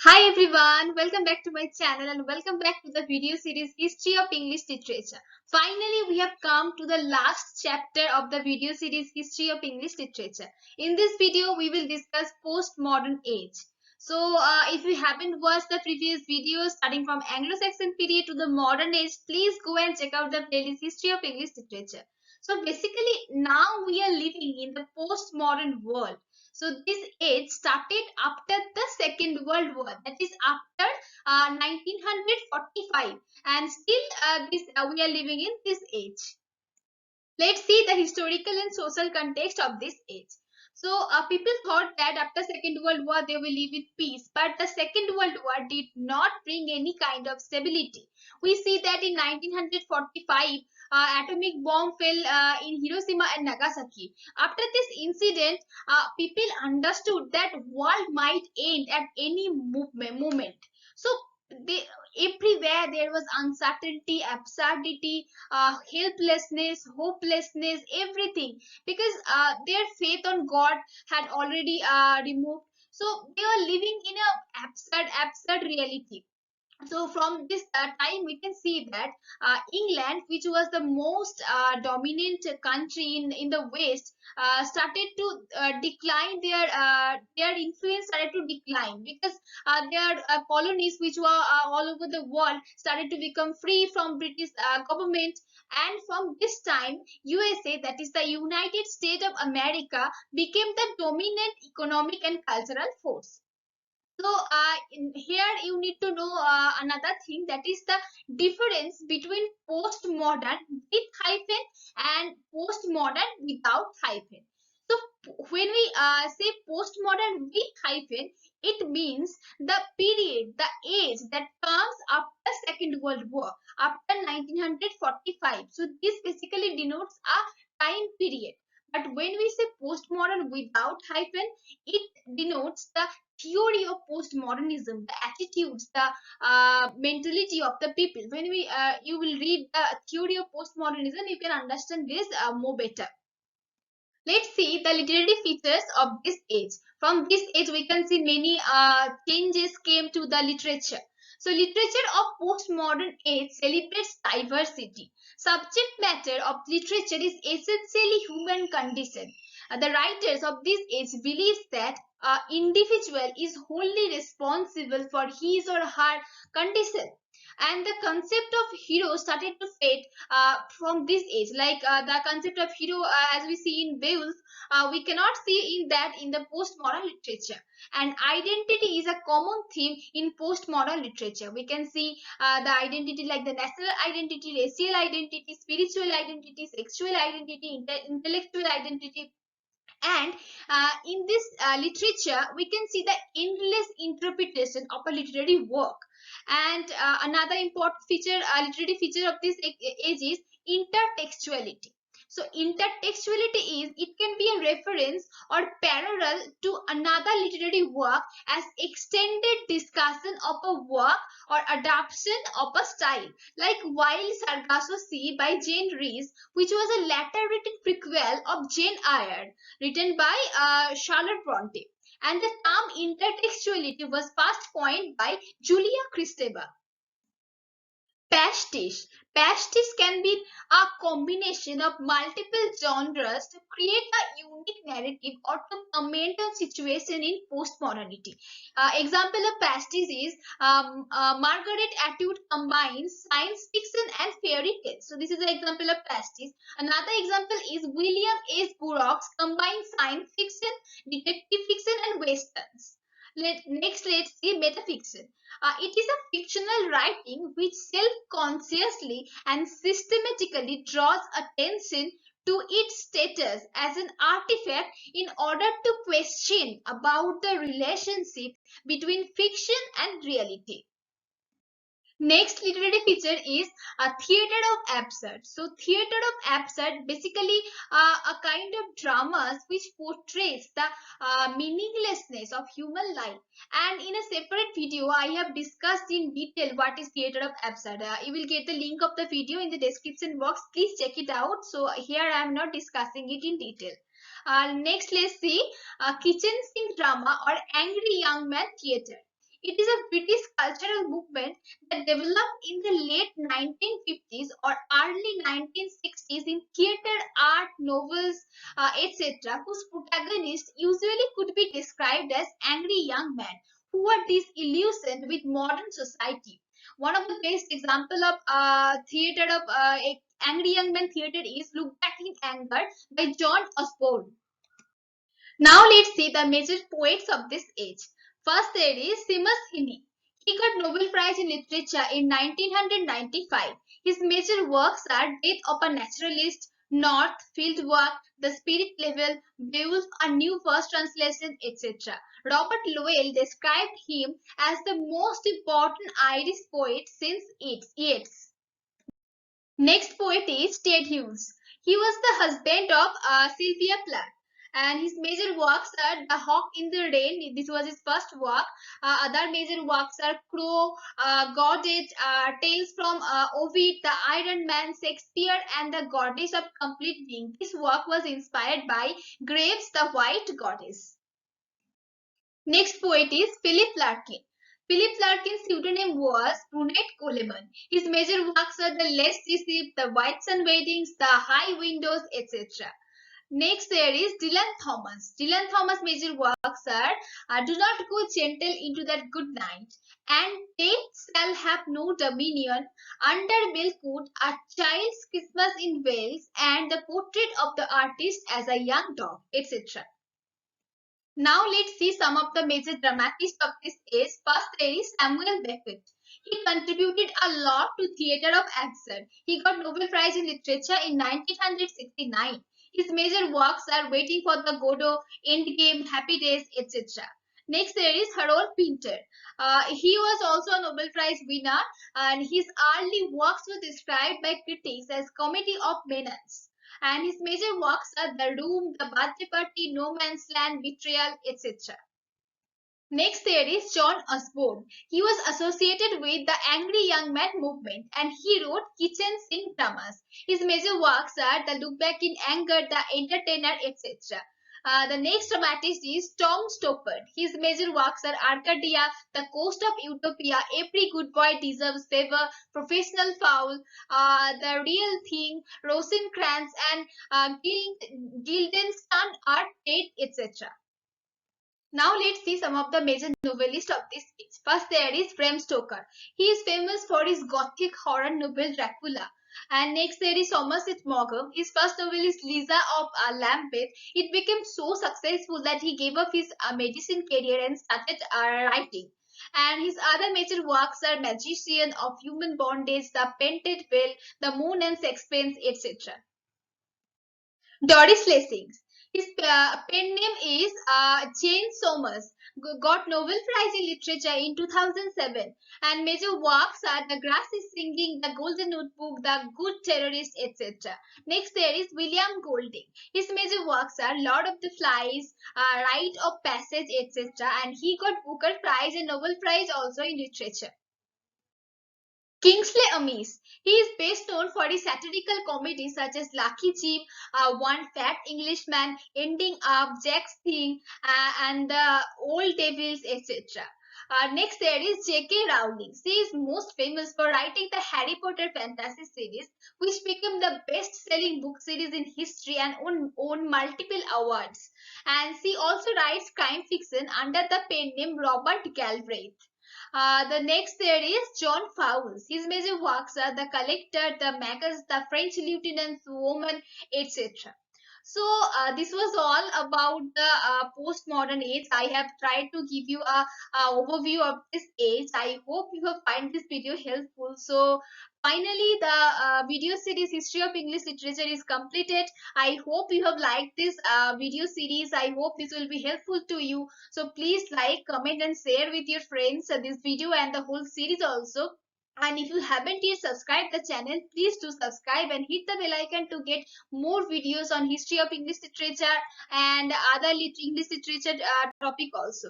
Hi everyone, welcome back to my channel and welcome back to the video series History of English Literature. Finally, we have come to the last chapter of the video series History of English Literature. In this video, we will discuss postmodern age. If you haven't watched the previous videos starting from Anglo-Saxon period to the modern age, please go and check out the playlist History of English Literature. So basically, now we are living in the postmodern world. So this age started after the Second World War, that is after 1945, and still we are living in this age. Let's see the historical and social context of this age. People thought that after Second World War they will live in peace, but the Second World War did not bring any kind of stability. We see that in 1945, atomic bomb fell in Hiroshima and Nagasaki. After this incident, people understood that world might end at any moment. So they everywhere there was uncertainty, absurdity, helplessness, hopelessness, everything, because their faith on God had already removed. So they were living in a absurd reality. So from this time we can see that England, which was the most dominant country in the west, started to decline. Their influence started to decline because their colonies, which were all over the world, started to become free from British government. And from this time, USA, that is the United States of America, became the dominant economic and cultural force. In here you need to know another thing, that is the difference between postmodern with hyphen and postmodern without hyphen. So, when we say postmodern with hyphen, it means the period, the age that comes after Second World War, after 1945. So, this basically denotes a time period. But when we say postmodern without hyphen, it denotes the theory of postmodernism, the attitudes, the mentality of the people. When you will read the theory of postmodernism, you can understand this more better. Let's see the literary features of this age. From this age, we can see many changes came to the literature. So, literature of postmodern age celebrates diversity. Subject matter of literature is essentially human condition. The writers of this age believe that individual is wholly responsible for his or her condition, and the concept of hero started to fade from this age. Like the concept of hero, as we see in Beowulf, we cannot see in that in the postmodern literature. And identity is a common theme in postmodern literature. We can see the identity like the national identity, racial identity, spiritual identity, sexual identity, intellectual identity. And in this literature, we can see the endless interpretation of a literary work. And another important feature, literary feature of this age is intertextuality. So intertextuality is, it can be a reference or parallel to another literary work as extended discussion of a work or adaptation of a style, like Wild Sargasso Sea by Jane Rees, which was a later written prequel of Jane Eyre, written by Charlotte Bronte. And the term intertextuality was first coined by Julia Kristeva. Pastiche. Pastiche can be a combination of multiple genres to create a unique narrative or to comment on situation in postmodernity. Example of pastiche is Margaret Atwood combines science fiction and fairy tales. So this is an example of pastiche. Another example is William S. Burroughs combines science fiction, detective fiction, and westerns. Next, let's see metafiction. It is a fictional writing which self-consciously and systematically draws attention to its status as an artifact in order to question about the relationship between fiction and reality. Next literary feature is a theater of absurd. So theater of absurd basically a kind of dramas which portrays the meaninglessness of human life. And in a separate video, I have discussed in detail what is theater of absurd. You will get the link of the video in the description box. Please check it out. So here I am not discussing it in detail. Next, let's see kitchen sink drama or angry young man theater. It is a British cultural movement that developed in the late 1950s or early 1960s in theatre, art, novels, etc., whose protagonists usually could be described as angry young men who were disillusioned with modern society. One of the best example of theatre of angry young men theatre is Look Back in Anger by John Osborne. Now let's see the major poets of this age. First there is Seamus Heaney. He got Nobel Prize in Literature in 1995. His major works are Death of a Naturalist, North, Fieldwork, The Spirit Level, Beowulf, A New Verse Translation, etc. Robert Lowell described him as the most important Irish poet since Yeats. Next poet is Ted Hughes. He was the husband of Sylvia Plath, and his major works are The Hawk in the Rain. This was his first work. Other major works are Crow, Goddess, Tales from Ovid, The Iron Man, Shakespeare, and The Goddess of Complete Being. This work was inspired by Graves' The White Goddess. Next poet is Philip Larkin. Philip Larkin's pseudonym was Brunette Coleman. His major works are The Less Deceived, The White Sun Weddings, The High Windows, etc. Next there is Dylan Thomas. Dylan Thomas' major works are Do Not Go Gentle into That Good Night, and Taste Shall Have No Dominion, Under Milkwood, A Child's Christmas in Wales, and The Portrait of the Artist as a Young Dog, etc. Now let's see some of the major dramatists of this age. First there is Samuel Beckett. He contributed a lot to theatre of action. He got Nobel Prize in Literature in 1969. His major works are Waiting for the Godot, Endgame, Happy Days, etc. Next there is Harold Pinter. He was also a Nobel Prize winner, and his early works were described by critics as comedy of menace, and his major works are The Room, The Birthday Party, No Man's Land, Betrayal, etc. Next there is John Osborne. He was associated with the Angry Young Man movement, and he wrote kitchen sink dramas. His major works are The Look Back in Anger, The Entertainer, etc. The next dramatist is Tom Stoppard. His major works are Arcadia, The Coast of Utopia, Every Good Boy Deserves Favor, Professional Foul, The Real Thing, Rosencrantz, and Guildenstern Are Dead, etc. Now let's see some of the major novelists of this age. First there is Bram Stoker. He is famous for his gothic horror novel Dracula. And next there is Somerset Maugham. His first novel is Lisa of Lambeth. It became so successful that he gave up his medicine career and started writing. And his other major works are Magician, Of Human Bondage, The Painted Veil, The Moon and Sixpence, etc. Doris Lessing. His pen name is Jane Somers. Got Nobel Prize in Literature in 2007. And major works are The Grass is Singing, The Golden Notebook, The Good Terrorist, etc. Next there is William Golding. His major works are Lord of the Flies, Rite of Passage, etc. And he got Booker Prize and Nobel Prize also in Literature. Kingsley Amis. He is best known for his satirical comedies such as Lucky Jim, One Fat Englishman, Ending Up, Jack's Thing, and The Old Devils, etc. Next there is J.K. Rowling. She is most famous for writing the Harry Potter fantasy series, which became the best-selling book series in history and won multiple awards. And she also writes crime fiction under the pen name Robert Galbraith. The next there is John Fowles. His major works are The Collector, The Magus, The French Lieutenant's Woman, etc. So this was all about the postmodern age. I have tried to give you a overview of this age. I hope you have find this video helpful. So finally, the video series History of English Literature is completed. I hope you have liked this video series. I hope this will be helpful to you. So please like, comment, and share with your friends this video and the whole series also. And if you haven't yet subscribed the channel, please do subscribe and hit the bell icon to get more videos on history of English literature and other English literature topic also.